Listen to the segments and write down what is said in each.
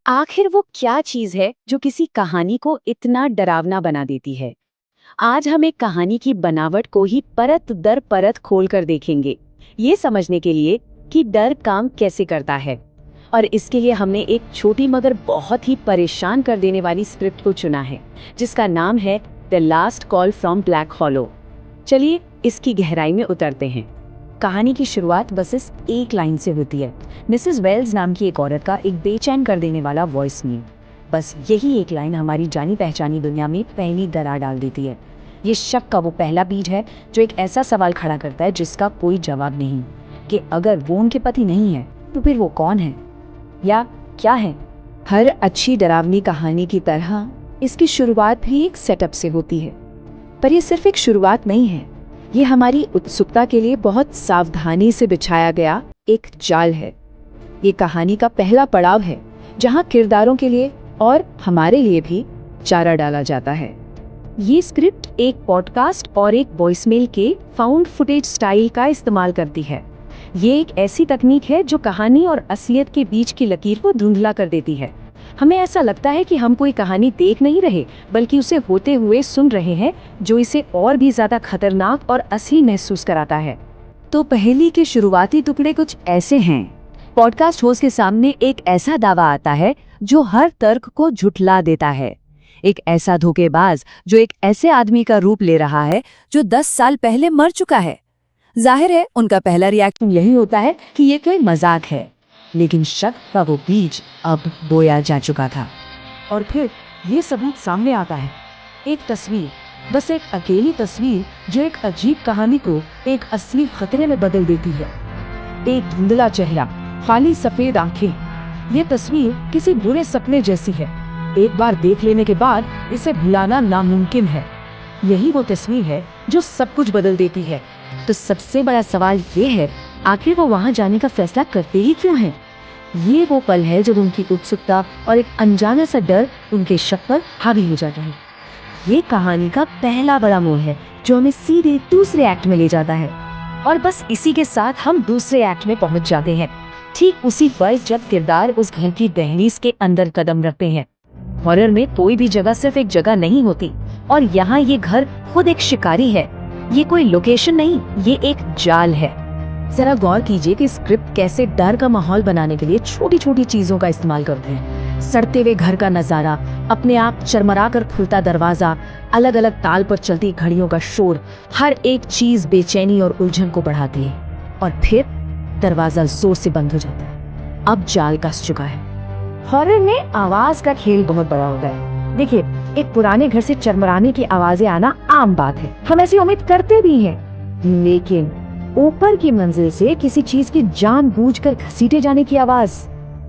आखिर वो क्या चीज है जो किसी कहानी को इतना डरावना बना देती है? आज हम एक कहानी की बनावट को ही परत दर परत खोल कर देखेंगे, ये समझने के लिए कि डर काम कैसे करता है। और इसके लिए हमने एक छोटी मगर बहुत ही परेशान कर देने वाली स्क्रिप्ट को चुना है, जिसका नाम है the last call from black hollow. चलिए इसकी गहराई में उतरते हैं। कहानी की शुरुआत बस इस एक लाइन से होती है, मिसेस वेल्स नाम की एक औरत का एक बेचैन कर देने वाला वॉइस मेल। बस यही एक लाइन हमारी जानी पहचानी दुनिया में पहली दरार डाल देती है। ये शक का वो पहला बीज है जो एक ऐसा सवाल खड़ा करता है जिसका कोई जवाब नहीं, कि अगर वो उनके पति नहीं है तो फिर वो कौन है या क्या है। हर अच्छी डरावनी कहानी की तरह इसकी शुरुआत भी एक सेटअप से होती है, पर ये सिर्फ एक शुरुआत नहीं है, ये हमारी उत्सुकता के लिए बहुत सावधानी से बिछाया गया एक जाल है। ये कहानी का पहला पड़ाव है जहां किरदारों के लिए और हमारे लिए भी चारा डाला जाता है। ये स्क्रिप्ट एक पॉडकास्ट और एक वॉइसमेल के फाउंड फुटेज स्टाइल का इस्तेमाल करती है। ये एक ऐसी तकनीक है जो कहानी और असलियत के बीच की लकीर को धुंधला कर देती है। हमें ऐसा लगता है कि हम कोई कहानी देख नहीं रहे, बल्कि उसे होते हुए सुन रहे हैं, जो इसे और भी ज्यादा खतरनाक और असली महसूस कराता है। तो पहेली के शुरुआती टुकड़े कुछ ऐसे हैं। पॉडकास्ट होस्ट के सामने एक ऐसा दावा आता है जो हर तर्क को झुठला देता है। एक ऐसा धोखेबाज जो एक ऐसे आदमी का रूप ले रहा है जो 10 साल पहले मर चुका है। जाहिर है उनका पहला रिएक्शन यही होता है कि ये कोई मजाक है, लेकिन शक का वो बीज अब बोया जा चुका था। और फिर ये सबूत सामने आता है, एक तस्वीर, बस एक अकेली तस्वीर जो एक अजीब कहानी को एक असली खतरे में बदल देती है। एक धुंधला चेहरा, खाली सफेद आंखें। ये तस्वीर किसी बुरे सपने जैसी है। एक बार देख लेने के बाद इसे भुलाना नामुमकिन है। यही वो तस्वीर है जो सब कुछ बदल देती है। तो सबसे बड़ा सवाल ये है, आखिर वो वहां जाने का फैसला करते ही क्यों हैं? ये वो पल है जब उनकी उत्सुकता और एक अनजाना सा डर उनके शक पर हावी हो जाता है। ये कहानी का पहला बड़ा मोड़ है जो हमें सीधे दूसरे एक्ट में ले जाता है। और बस इसी के साथ हम दूसरे एक्ट में पहुंच जाते हैं, ठीक उसी वक्त जब किरदार उस घर की दहलीज के अंदर कदम रखते हैं। हॉरर में कोई भी जगह सिर्फ एक जगह नहीं होती, और यहाँ ये घर खुद एक शिकारी है। ये कोई लोकेशन नहीं, ये एक जाल है। जरा गौर कीजिए कि स्क्रिप्ट कैसे डर का माहौल बनाने के लिए छोटी छोटी चीजों का इस्तेमाल करते हैं। सड़ते हुए घर का नजारा, अपने आप चरमरा कर खुलता दरवाजा, अलग अलग ताल पर चलती घड़ियों का शोर, हर एक चीज बेचैनी और उलझन को बढ़ाती है। और फिर दरवाजा जोर से बंद हो जाता है। अब जाल कस चुका है। हॉरर में आवाज का खेल बहुत बड़ा होता है। देखिए, एक पुराने घर से चरमराने की आवाजें आना आम बात है, हम ऐसी उम्मीद करते भी हैं। लेकिन ऊपर की मंजिल से किसी चीज की जानबूझकर घसीटे जाने की आवाज,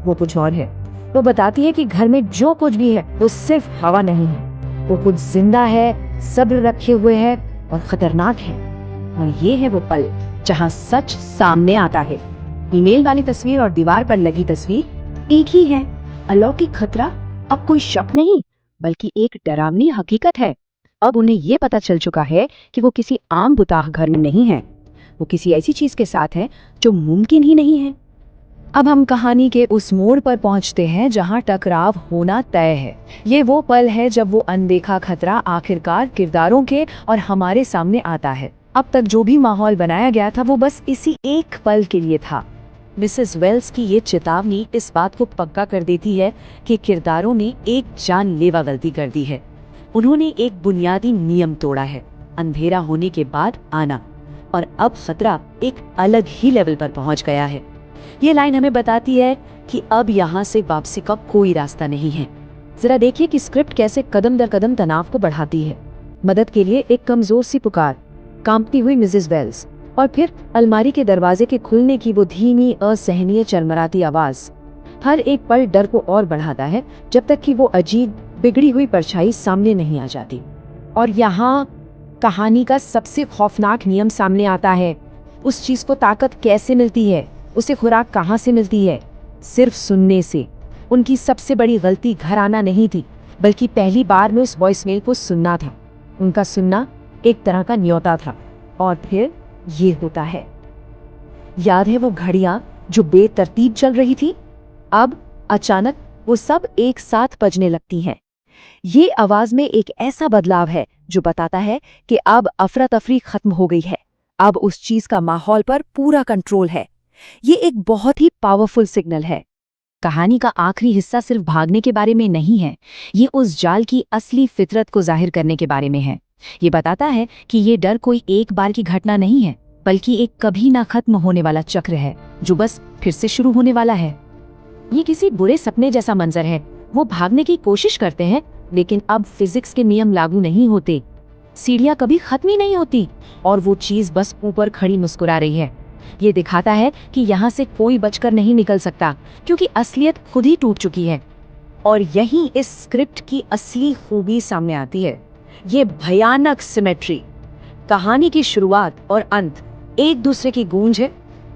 वो कुछ और है। वो बताती है कि घर में जो कुछ भी है वो सिर्फ हवा नहीं है, वो कुछ जिंदा है, सब्र रखे हुए है और खतरनाक है। और ये है वो पल जहाँ सच सामने आता है। ईमेल वाली तस्वीर और दीवार पर लगी तस्वीर एक ही है। अलौकिक खतरा अब कोई शक नहीं, बल्कि एक डरावनी हकीकत है। अब उन्हें ये पता चल चुका है कि वो किसी आम बुताह घर में नहीं है, वो किसी ऐसी चीज के साथ है जो मुमकिन ही नहीं है। अब हम कहानी के उस मोड़ पर पहुंचते हैं जहां टकराव होना तय है। ये वो पल है जब वो अनदेखा खतरा आखिरकार किरदारों के और हमारे सामने आता है। अब तक जो भी माहौल बनाया गया था वो बस इसी एक पल के लिए था। मिसेस वेल्स की ये चेतावनी इस बात को पक्का कर देती है कि किरदारों ने एक जानलेवा गलती कर दी है। उन्होंने एक बुनियादी नियम तोड़ा है, अंधेरा होने के बाद आना। और अब खतरा एक अलग ही लेवल पर पहुंच गया है। ये लाइन हमें बताती है कि अब यहाँ से वापसी का कोई रास्ता नहीं है। जरा देखिए कि स्क्रिप्ट कैसे कदम दर कदम तनाव को बढ़ाती है। मदद के लिए एक कमजोर सी पुकार, कांपती हुई मिसेस वेल्स, और फिर अलमारी के दरवाजे के खुलने की वो धीमी असहनीय चरमराती आवाज। हर एक पल डर को और बढ़ाता है जब तक कि वो अजीब बिगड़ी हुई परछाई सामने नहीं आ जाती। और यहाँ कहानी का सबसे खौफनाक नियम सामने आता है। उस चीज को ताकत कैसे मिलती है, उसे खुराक कहाँ से मिलती है? सिर्फ सुनने से। उनकी सबसे बड़ी गलती घर आना नहीं थी, बल्कि पहली बार में उस वॉइसमेल को सुनना था। उनका सुनना एक तरह का न्योता था। और फिर ये होता है। याद है वो घड़ियां जो बेतरतीब चल रही थी? अब अचानक वो सब एक साथ बजने लगती हैं। ये आवाज में एक ऐसा बदलाव है जो बताता है कि अब अफरा तफरी खत्म हो गई है, अब उस चीज का माहौल पर पूरा कंट्रोल है। ये एक बहुत ही पावरफुल सिग्नल है। कहानी का आखिरी हिस्सा सिर्फ भागने के बारे में नहीं है, ये उस जाल की असली फितरत को जाहिर करने के बारे में है। ये बताता है कि ये डर कोई एक बार की घटना नहीं है, बल्कि एक कभी ना खत्म होने वाला चक्र है जो बस फिर से शुरू होने वाला है। ये किसी बुरे सपने जैसा मंजर है। वो भागने की कोशिश करते हैं, लेकिन अब फिजिक्स के नियम लागू नहीं होते। सीढ़ियां कभी खत्म ही नहीं होती और वो चीज बस ऊपर खड़ी मुस्कुरा रही है। ये दिखाता है कि यहाँ से कोई बचकर नहीं निकल सकता, क्योंकि असलियत खुद ही टूट चुकी है। और यही इस स्क्रिप्ट की असली खूबी सामने आती है, ये भयानक सिमेट्री। कहानी की शुरुआत और अंत एक दूसरे की गूंज है,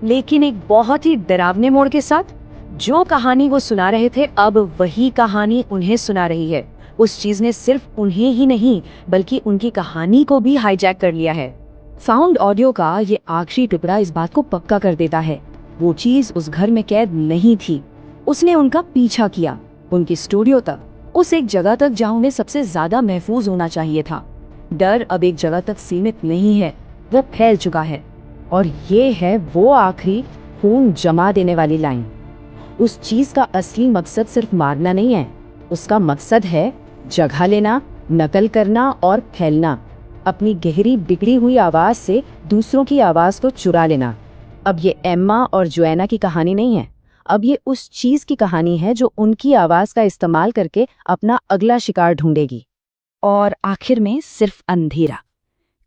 लेकिन एक बहुत ही डरावने मोड़ के साथ। जो कहानी वो सुना रहे थे, अब वही कहानी उन्हें सुना रही है। उस चीज ने सिर्फ उन्हें ही नहीं, बल्कि उनकी कहानी को भी हाईजैक कर लिया है। साउंड ऑडियो का ये आखिरी टुकड़ा इस बात को पक्का कर देता है, वो चीज उस घर में कैद नहीं थी। उसने उनका पीछा किया, उनकी स्टूडियो तक, उस एक जगह तक जहां उन्हें सबसे ज्यादा महफूज होना चाहिए था। डर अब एक जगह तक सीमित नहीं है, वो फैल चुका है। और ये है वो आखिरी खून जमा देने वाली लाइन। उस चीज का असली मकसद सिर्फ मारना नहीं है, उसका मकसद है जगह लेना, नकल करना और फैलना, अपनी गहरी बिगड़ी हुई आवाज से दूसरों की आवाज को चुरा लेना। अब ये एम्मा और जोएना की कहानी नहीं है, अब ये उस चीज की कहानी है जो उनकी आवाज का इस्तेमाल करके अपना अगला शिकार ढूंढेगी। और आखिर में सिर्फ अंधेरा।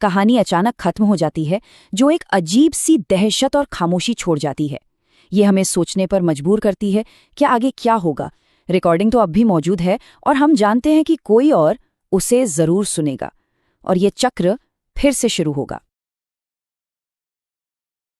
कहानी अचानक खत्म हो जाती है, जो एक अजीब सी दहशत और खामोशी छोड़ जाती है। ये हमें सोचने पर मजबूर करती है कि आगे क्या होगा। रिकॉर्डिंग तो अब भी मौजूद है और हम जानते हैं कि कोई और उसे जरूर सुनेगा और ये चक्र फिर से शुरू होगा।